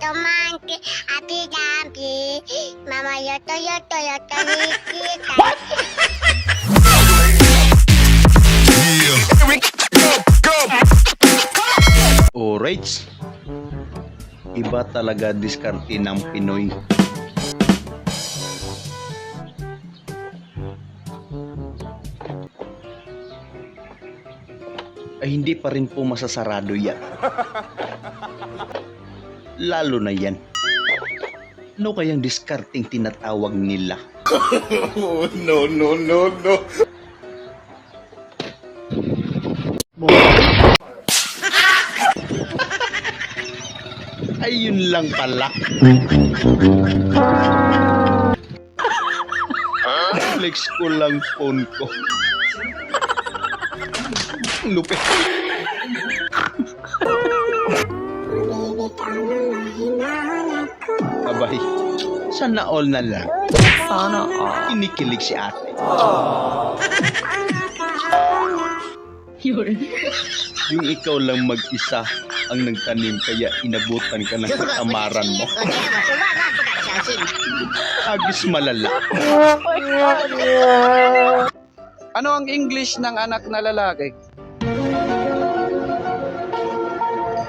Papaito monkey, happy dumpy. Mama yoto yoto yoto wiki. What? Alright. Iba talaga diskarte ng Pinoy. Ay hindi pa rin po masasarado yan. Lalo na yan. Ano kayang diskarting tinatawag nila? Oh, no, no, no, no. Ayun lang pala. Flex ko lang phone ko. Lupit. Abay, sana all na lang. Sana all. Kinikilig si ate. Yung ikaw lang mag-isa ang nagtanim kaya inabutan ka ng katamaran mo. Agis malala. Ano ang English ng anak na lalaki?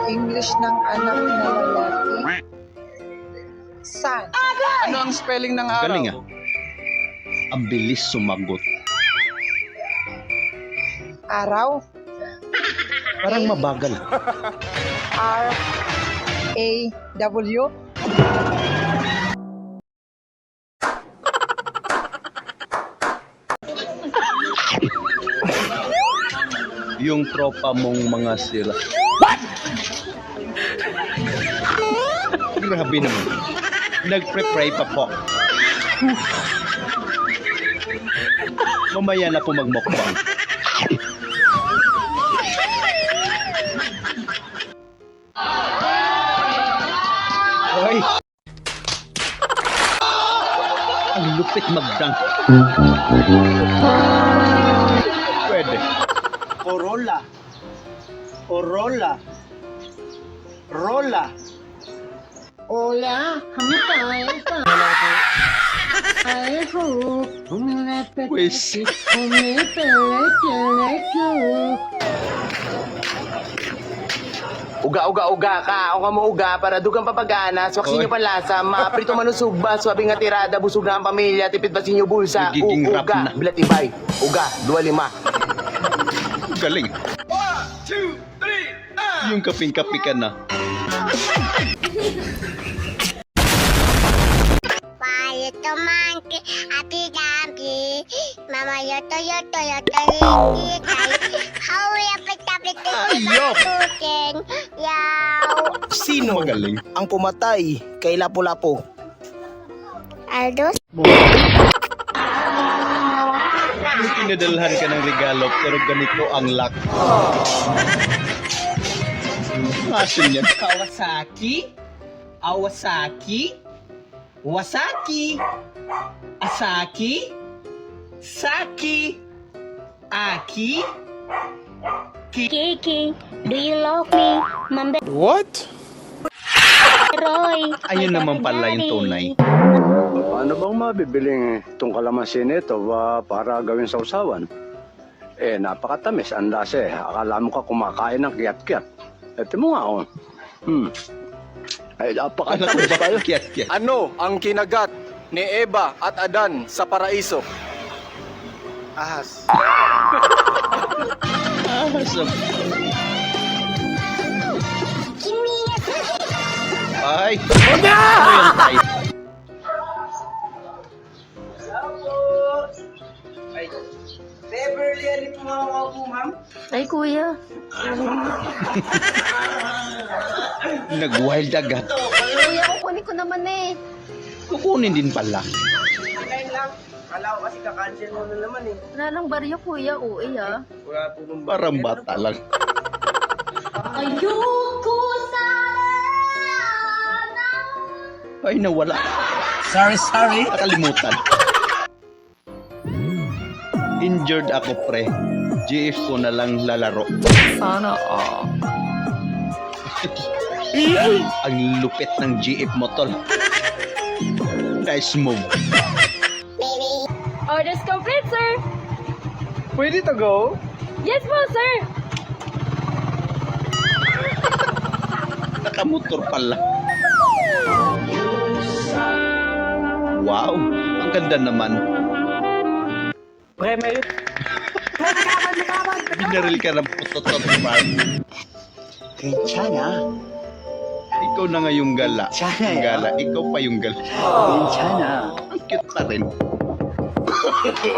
English ng anak na lalaki. Son. Ano ang spelling ng araw? Galing ah. Ang bilis sumagot. Araw. Parang mabagal. R-A-W. Yung tropa mong mga sila. Grabe naman. Nagpre-pray pa po. Mamaya na po magmukbang. Hoy! Ang lupit magdang. Pwede. Corolla. Corolla. Rolla. Hola, kami tayo pa. Ay ho, umilapit. Pwes. Uga ka, o mo uga para dugang papagana, swaksin Oy. nyo panlasa, maprito manusugba, swabe nga tirada, busog na ang pamilya, tipid pa sinyo bulsa, Nagiging rap uga, na. bilatibay, uga, 2-5. Galing. 1, 2, 3, Yung kaping-kapi ka na. Papaito monkey, happy dumpy. Mama yoto yoto yoto wiki. Hurry up and tap it. Ayok! Yaw. Sino Magaling. ang pumatay kay Lapu-Lapu? Aldos? Pinadalhan ka ng regalo pero ganito ang luck. Masin yan. Kawasaki, Awasaki, Wasaki, Asaki, Saki, Aki, Kiki, do you love me? Mambe What? Roy. Ayun naman pala yung tunay. Paano bang mabibiling itong kalamansi nito para gawin sa usawan? Eh, napakatamis. Ang lasa eh. Akala mo ka kumakain ng kiyat-kiyat. Ito mo nga, oh. Ay, napakatamis tayo. Kiyat-kiyat. Ano ang kinagat ni Eva at Adan sa paraiso? Ahas. Awesome. Ay! Ano yung type? Beverly, ano po mga po, ma'am? Ay, kuya. Nag-wild agad. Kuya, kukunin ko naman eh. Kukunin din pala. Kakain lang. Kala ko kasi kakancel mo na naman eh. Wala lang baryo, kuya. Uy, ah. Wala po nung Parang bata lang. Ayoko sana. Ay, nawala. Sorry. Nakalimutan. Injured ako, pre. GF ko na lang lalaro. Sana all. Ang lupit ng GF mo, tol. Nice move. Baby. Orders complete, sir. Pwede to go? Yes po, sir. Nakamotor pala. Wow, ang ganda naman. Binaril ka ng putotot, man. 괜찮아. Ikaw na nga yung gala. Sana, Ang gala, ikaw pa yung gala. 괜찮아. Ang cute pa rin.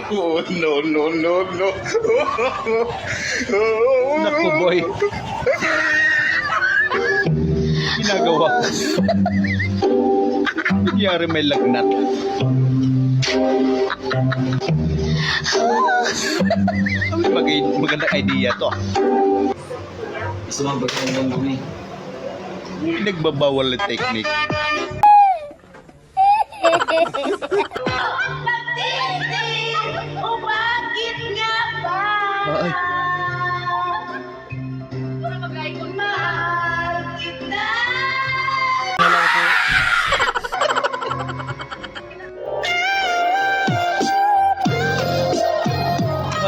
Oh, no, no, no, no. Naku, boy. Ginagawa ko. Nangyari may lagnat. Magandang idea to. Gusto mo bagay ng gumi? Pinagbabawal na technique. Bakit nga ba? Ay, Mahal kita.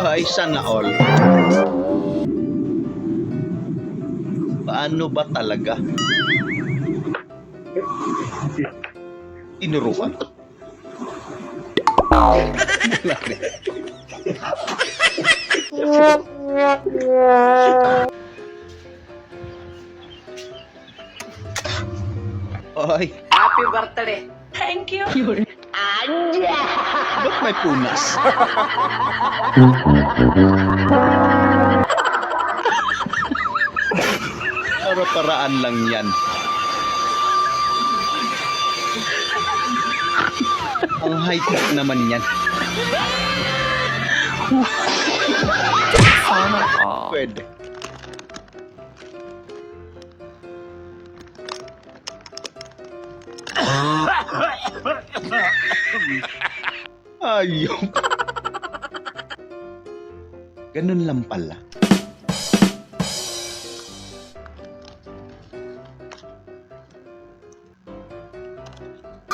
ay, sana all. Paano ba talaga? Tinuruan. Wala rin. Ay, Happy birthday. ba't may punas? Para-paraan lang yan. Ang high-tech naman yan. Pwede. Ayok. Ganun lang pala.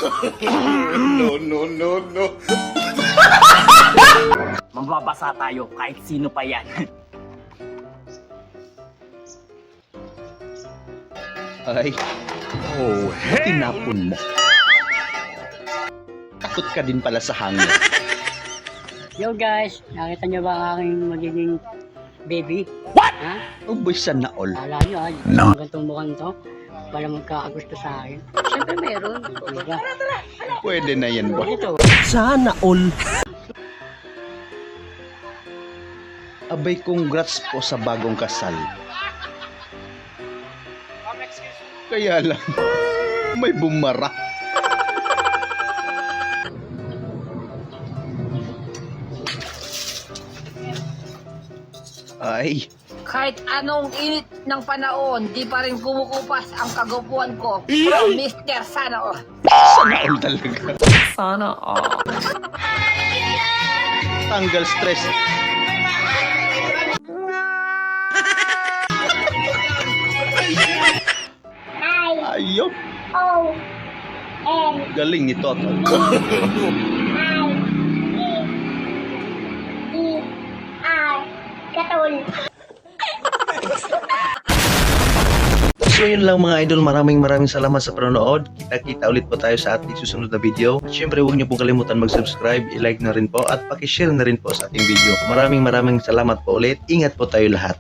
No, no, no, no. Mababasa tayo kahit sino pa yan. Ay. Oh, tinapon mo. Takot ka din pala sa hangin. Yo guys, nakita niyo ba ang aking magiging baby? What? Ha? Uboy sana all. Kala niyo ha, no. Gantong mukhang to, para magkakagusto sa akin. Siyempre meron. Diba? Pwede na yan ba? Ito. Sana all. Abay, congrats po sa bagong kasal. Kaya lang, may bumara. Ay, Kahit anong init ng panahon, di pa rin kumukupas ang kagupuan ko. Mr. Sana all. sana all talaga. Sana all. Tanggal stress. Ayop. Galing ni Toto. So yun lang mga idol, maraming salamat sa panonood. Kita-kita ulit po tayo sa ating susunod na video. At syempre huwag niyo pong kalimutan mag-subscribe, i-like na rin po at pakishare na rin po sa ating video. Maraming salamat po ulit. Ingat po tayo lahat.